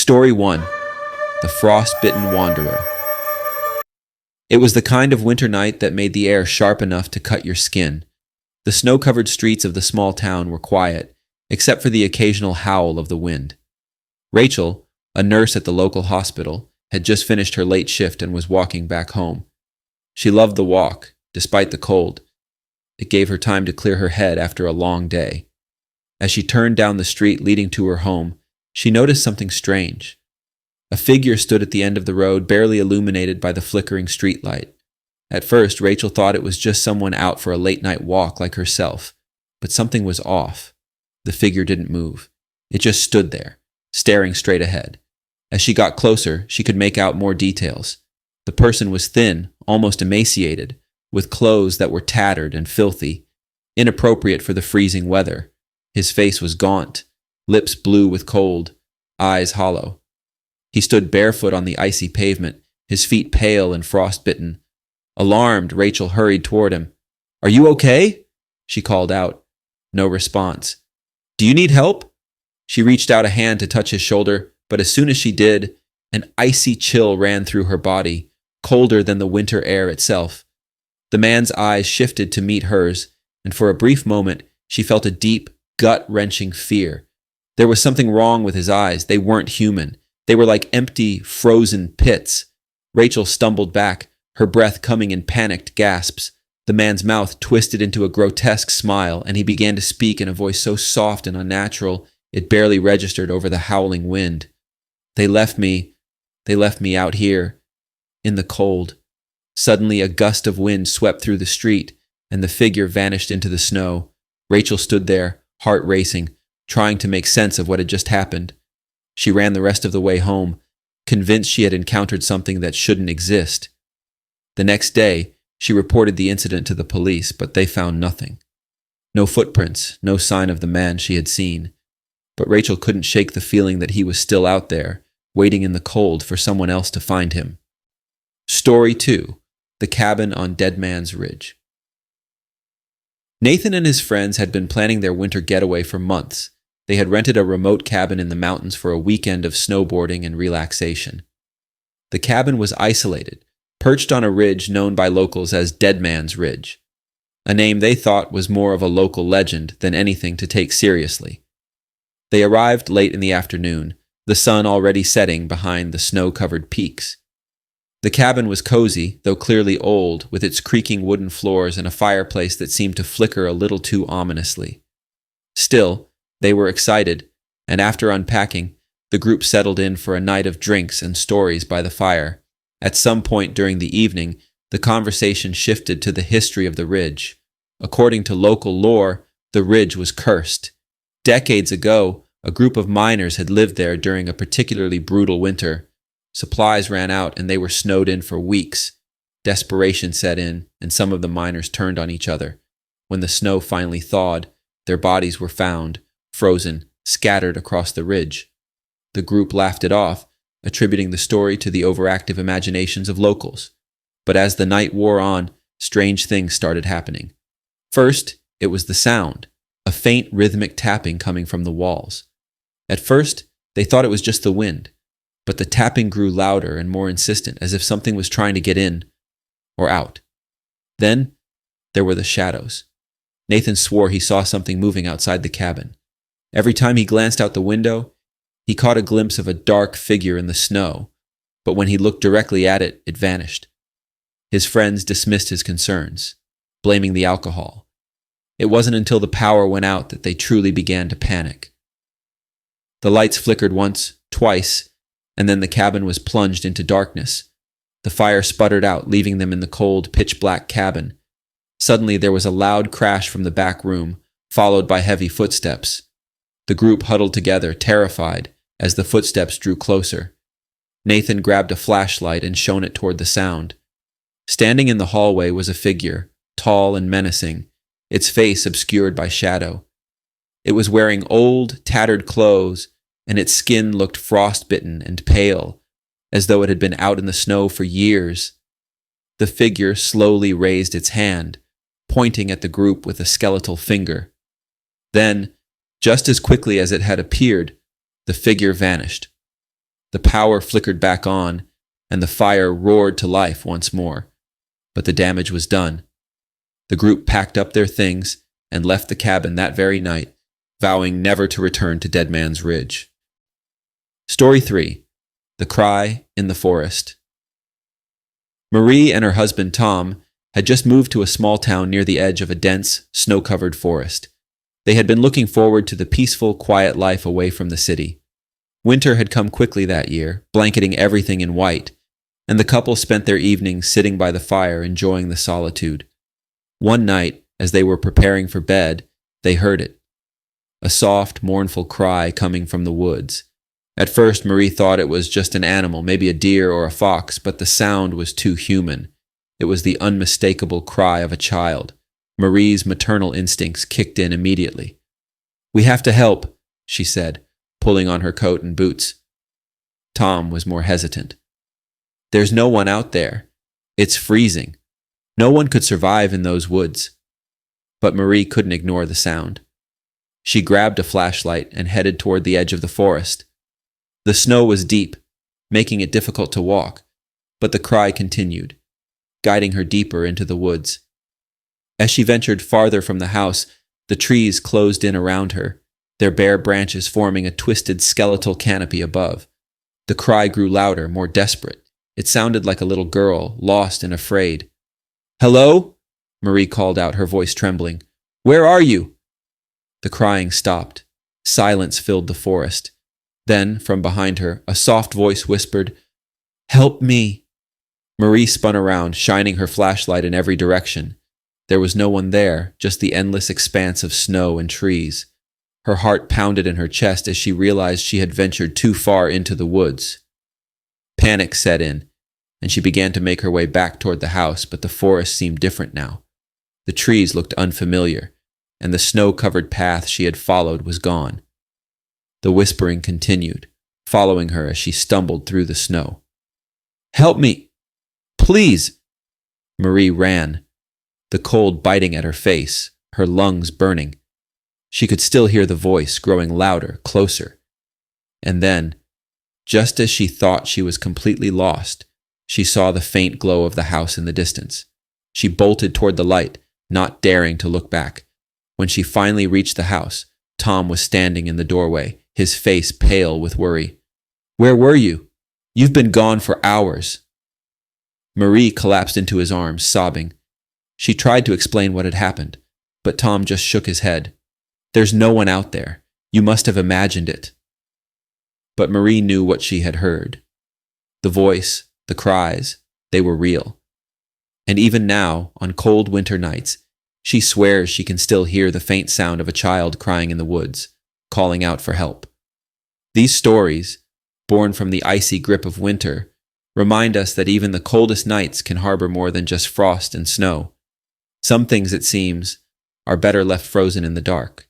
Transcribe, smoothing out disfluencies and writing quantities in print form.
Story 1. The Frostbitten Wanderer. It was the kind of winter night that made the air sharp enough to cut your skin. The snow-covered streets of the small town were quiet, except for the occasional howl of the wind. Rachel, a nurse at the local hospital, had just finished her late shift and was walking back home. She loved the walk, despite the cold. It gave her time to clear her head after a long day. As she turned down the street leading to her home, she noticed something strange. A figure stood at the end of the road, barely illuminated by the flickering streetlight. At first, Rachel thought it was just someone out for a late-night walk like herself, but something was off. The figure didn't move. It just stood there, staring straight ahead. As she got closer, she could make out more details. The person was thin, almost emaciated, with clothes that were tattered and filthy, inappropriate for the freezing weather. His face was gaunt, lips blue with cold, eyes hollow. He stood barefoot on the icy pavement, his feet pale and frostbitten. Alarmed, Rachel hurried toward him. "Are you okay?" she called out. No response. "Do you need help?" She reached out a hand to touch his shoulder, but as soon as she did, an icy chill ran through her body, colder than the winter air itself. The man's eyes shifted to meet hers, and for a brief moment, she felt a deep, gut-wrenching fear. There was something wrong with his eyes. They weren't human. They were like empty, frozen pits. Rachel stumbled back, her breath coming in panicked gasps. The man's mouth twisted into a grotesque smile, and he began to speak in a voice so soft and unnatural, it barely registered over the howling wind. They left me out here, in the cold." Suddenly, a gust of wind swept through the street, and the figure vanished into the snow. Rachel stood there, heart racing, trying to make sense of what had just happened. She ran the rest of the way home, convinced she had encountered something that shouldn't exist. The next day, she reported the incident to the police, but they found nothing. No footprints, no sign of the man she had seen. But Rachel couldn't shake the feeling that he was still out there, waiting in the cold for someone else to find him. Story 2. The Cabin on Dead Man's Ridge. Nathan and his friends had been planning their winter getaway for months. They had rented a remote cabin in the mountains for a weekend of snowboarding and relaxation. The cabin was isolated, perched on a ridge known by locals as Dead Man's Ridge, a name they thought was more of a local legend than anything to take seriously. They arrived late in the afternoon, the sun already setting behind the snow-covered peaks. The cabin was cozy, though clearly old, with its creaking wooden floors and a fireplace that seemed to flicker a little too ominously. Still, they were excited, and after unpacking, the group settled in for a night of drinks and stories by the fire. At some point during the evening, the conversation shifted to the history of the ridge. According to local lore, the ridge was cursed. Decades ago, a group of miners had lived there during a particularly brutal winter. Supplies ran out and they were snowed in for weeks. Desperation set in, and some of the miners turned on each other. When the snow finally thawed, their bodies were found, frozen, scattered across the ridge. The group laughed it off, attributing the story to the overactive imaginations of locals. But as the night wore on, strange things started happening. First, it was the sound, a faint rhythmic tapping coming from the walls. At first, they thought it was just the wind, but the tapping grew louder and more insistent, as if something was trying to get in or out. Then, there were the shadows. Nathan swore he saw something moving outside the cabin. Every time he glanced out the window, he caught a glimpse of a dark figure in the snow, but when he looked directly at it, it vanished. His friends dismissed his concerns, blaming the alcohol. It wasn't until the power went out that they truly began to panic. The lights flickered once, twice, and then the cabin was plunged into darkness. The fire sputtered out, leaving them in the cold, pitch-black cabin. Suddenly there was a loud crash from the back room, followed by heavy footsteps. The group huddled together, terrified, as the footsteps drew closer. Nathan grabbed a flashlight and shone it toward the sound. Standing in the hallway was a figure, tall and menacing, its face obscured by shadow. It was wearing old, tattered clothes, and its skin looked frostbitten and pale, as though it had been out in the snow for years. The figure slowly raised its hand, pointing at the group with a skeletal finger. Then, just as quickly as it had appeared, the figure vanished. The power flickered back on, and the fire roared to life once more. But the damage was done. The group packed up their things and left the cabin that very night, vowing never to return to Dead Man's Ridge. Story 3. The Cry in the Forest. Marie and her husband Tom had just moved to a small town near the edge of a dense, snow-covered forest. They had been looking forward to the peaceful, quiet life away from the city. Winter had come quickly that year, blanketing everything in white, and the couple spent their evenings sitting by the fire enjoying the solitude. One night, as they were preparing for bed, they heard it. A soft, mournful cry coming from the woods. At first, Marie thought it was just an animal, maybe a deer or a fox, but the sound was too human. It was the unmistakable cry of a child. Marie's maternal instincts kicked in immediately. "We have to help," she said, pulling on her coat and boots. Tom was more hesitant. "There's no one out there. It's freezing. No one could survive in those woods." But Marie couldn't ignore the sound. She grabbed a flashlight and headed toward the edge of the forest. The snow was deep, making it difficult to walk, but the cry continued, guiding her deeper into the woods. As she ventured farther from the house, the trees closed in around her, their bare branches forming a twisted skeletal canopy above. The cry grew louder, more desperate. It sounded like a little girl, lost and afraid. "Hello?" Marie called out, her voice trembling. "Where are you?" The crying stopped. Silence filled the forest. Then, from behind her, a soft voice whispered, "Help me." Marie spun around, shining her flashlight in every direction. There was no one there, just the endless expanse of snow and trees. Her heart pounded in her chest as she realized she had ventured too far into the woods. Panic set in, and she began to make her way back toward the house, but the forest seemed different now. The trees looked unfamiliar, and the snow-covered path she had followed was gone. The whispering continued, following her as she stumbled through the snow. "Help me! Please!" Marie ran, the cold biting at her face, her lungs burning. She could still hear the voice growing louder, closer. And then, just as she thought she was completely lost, she saw the faint glow of the house in the distance. She bolted toward the light, not daring to look back. When she finally reached the house, Tom was standing in the doorway, his face pale with worry. "Where were you? You've been gone for hours." Marie collapsed into his arms, sobbing. She tried to explain what had happened, but Tom just shook his head. "There's no one out there. You must have imagined it." But Marie knew what she had heard. The voice, the cries, they were real. And even now, on cold winter nights, she swears she can still hear the faint sound of a child crying in the woods, calling out for help. These stories, born from the icy grip of winter, remind us that even the coldest nights can harbor more than just frost and snow. Some things, it seems, are better left frozen in the dark.